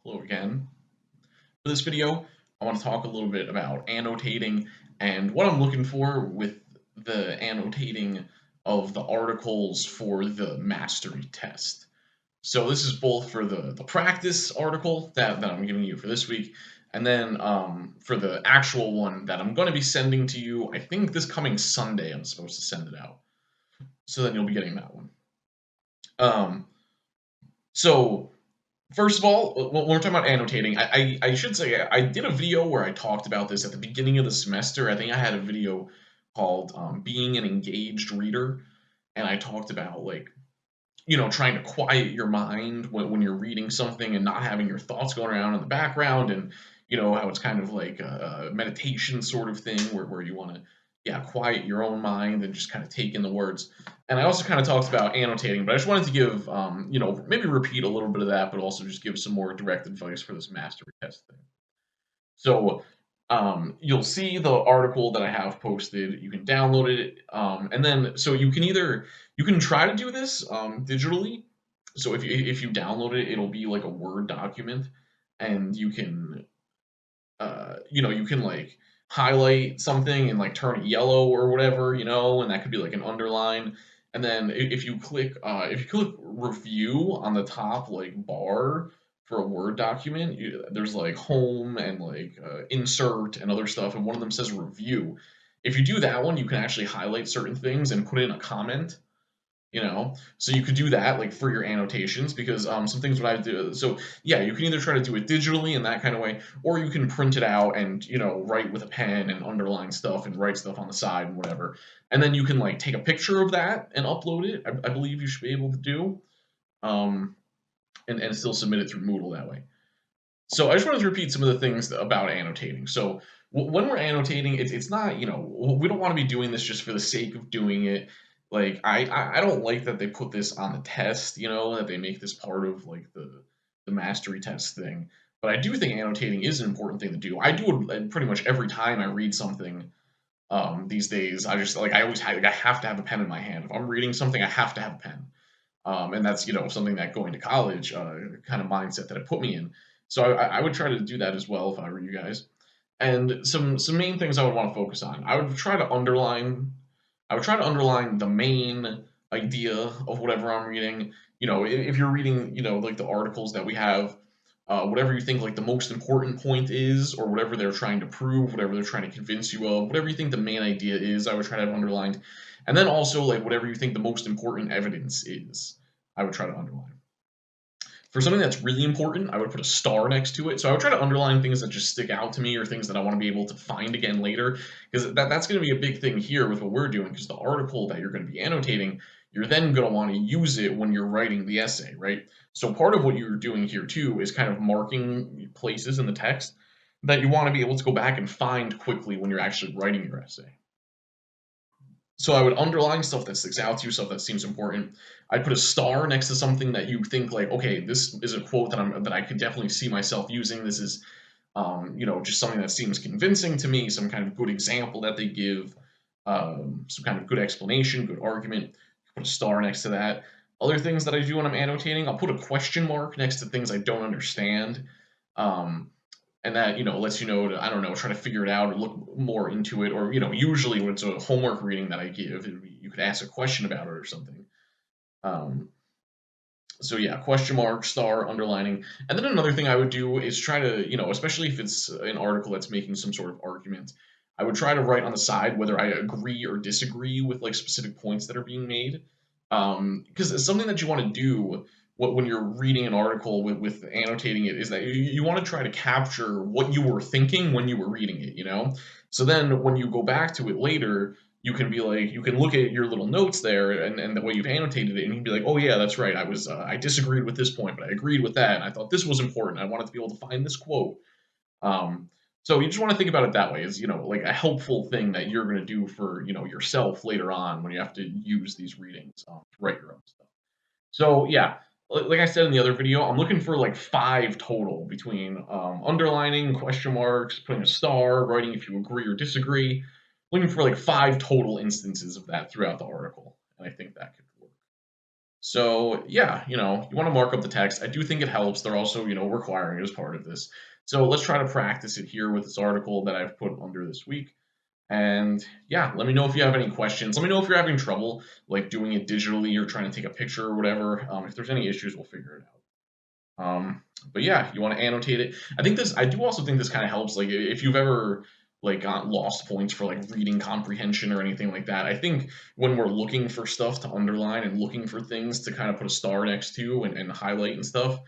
Hello again. For this video, I want to talk a little bit about annotating and what I'm looking for with the annotating of the articles for the mastery test. So this is both for the practice article that I'm giving you for this week, and then for the actual one that I'm going to be sending to you. I think this coming Sunday I'm supposed to send it out. So then you'll be getting that one. Um, so First of all, when we're talking about annotating, I should say I did a video where I talked about this at the beginning of the semester. I think I had a video called "Being an Engaged Reader," and I talked about trying to quiet your mind when you're reading something and not having your thoughts going around in the background, and how it's kind of like a meditation sort of thing where you want to quiet your own mind and just kind of take in the words. And I also kind of talked about annotating, but I just wanted to give maybe repeat a little bit of that, but also just give some more direct advice for this mastery test thing. So you'll see the article that I have posted. You can download it, and then so you can try to do this digitally. So if you download it, it'll be like a Word document, and you can like highlight something and like turn it yellow or whatever, and that could be like an underline. And then if you click review on the top like bar for a Word document, there's like home and like insert and other stuff, and one of them says review. If you do that one, you can actually highlight certain things and put in a comment, so you could do that like for your annotations, because some things what I do. So yeah, you can either try to do it digitally in that kind of way, or you can print it out and write with a pen and underline stuff and write stuff on the side and whatever, and then you can like take a picture of that and upload it. I believe you should be able to do, um, and still submit it through Moodle that way. So I just wanted to repeat some of the things about annotating. So when we're annotating, it's not, we don't want to be doing this just for the sake of doing it. Like I don't like that they put this on the test, that they make this part of like the mastery test thing. But I do think annotating is an important thing to do. I do it pretty much every time I read something these days. I just like I always have, like, I have to have a pen in my hand. If I'm reading something, I have to have a pen. And that's something that going to college kind of mindset that it put me in. So I would try to do that as well if I were you guys. And some main things I would want to focus on. I would try to underline the main idea of whatever I'm reading. If you're reading, like the articles that we have, whatever you think like the most important point is, or whatever they're trying to prove, whatever they're trying to convince you of, whatever you think the main idea is, I would try to have underlined. And then also like whatever you think the most important evidence is, I would try to underline. For something that's really important, I would put a star next to it. So I would try to underline things that just stick out to me, or things that I want to be able to find again later, because that's going to be a big thing here with what we're doing, because the article that you're going to be annotating, you're then going to want to use it when you're writing the essay, right? So part of what you're doing here too is kind of marking places in the text that you want to be able to go back and find quickly when you're actually writing your essay. So I would underline stuff that sticks out to you, stuff that seems important. I'd put a star next to something that you think like, okay, this is a quote that I could definitely see myself using. This is, just something that seems convincing to me. Some kind of good example that they give, some kind of good explanation, good argument. Put a star next to that. Other things that I do when I'm annotating, I'll put a question mark next to things I don't understand. Um, and that lets you know to, I don't know, try to figure it out or look more into it, or usually when it's a homework reading that I give, you could ask a question about it or something. um, so yeah, question mark, star, underlining. And then another thing I would do is try to, especially if it's an article that's making some sort of argument, I would try to write on the side whether I agree or disagree with like specific points that are being made. Because it's something that you want to do when you're reading an article with annotating it, is that you want to try to capture what you were thinking when you were reading it, So then when you go back to it later, you can be like, you can look at your little notes there, and the way you've annotated it, and you can be like, oh yeah, that's right, I disagreed with this point, but I agreed with that, and I thought this was important, I wanted to be able to find this quote. um, so you just want to think about it that way, as like a helpful thing that you're going to do for yourself later on when you have to use these readings to write your own stuff. So yeah, like I said in the other video, I'm looking for like 5 total, between underlining, question marks, putting a star, writing if you agree or disagree. Looking for like 5 total instances of that throughout the article, and I think that could work. So yeah, you want to mark up the text. I do think it helps. They're also, requiring it as part of this. So let's try to practice it here with this article that I've put under this week. And yeah, let me know if you have any questions. Let me know if you're having trouble like doing it digitally or trying to take a picture or whatever. If there's any issues, we'll figure it out. But yeah, you want to annotate it. I do also think this kind of helps. Like if you've ever like got lost points for like reading comprehension or anything like that. I think when we're looking for stuff to underline and looking for things to kind of put a star next to and highlight and stuff,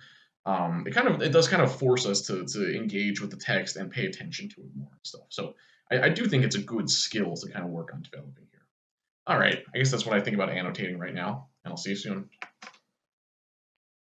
it does kind of force us to engage with the text and pay attention to it more and stuff. So I do think it's a good skill to kind of work on developing here. All right, I guess that's what I think about annotating right now, and I'll see you soon.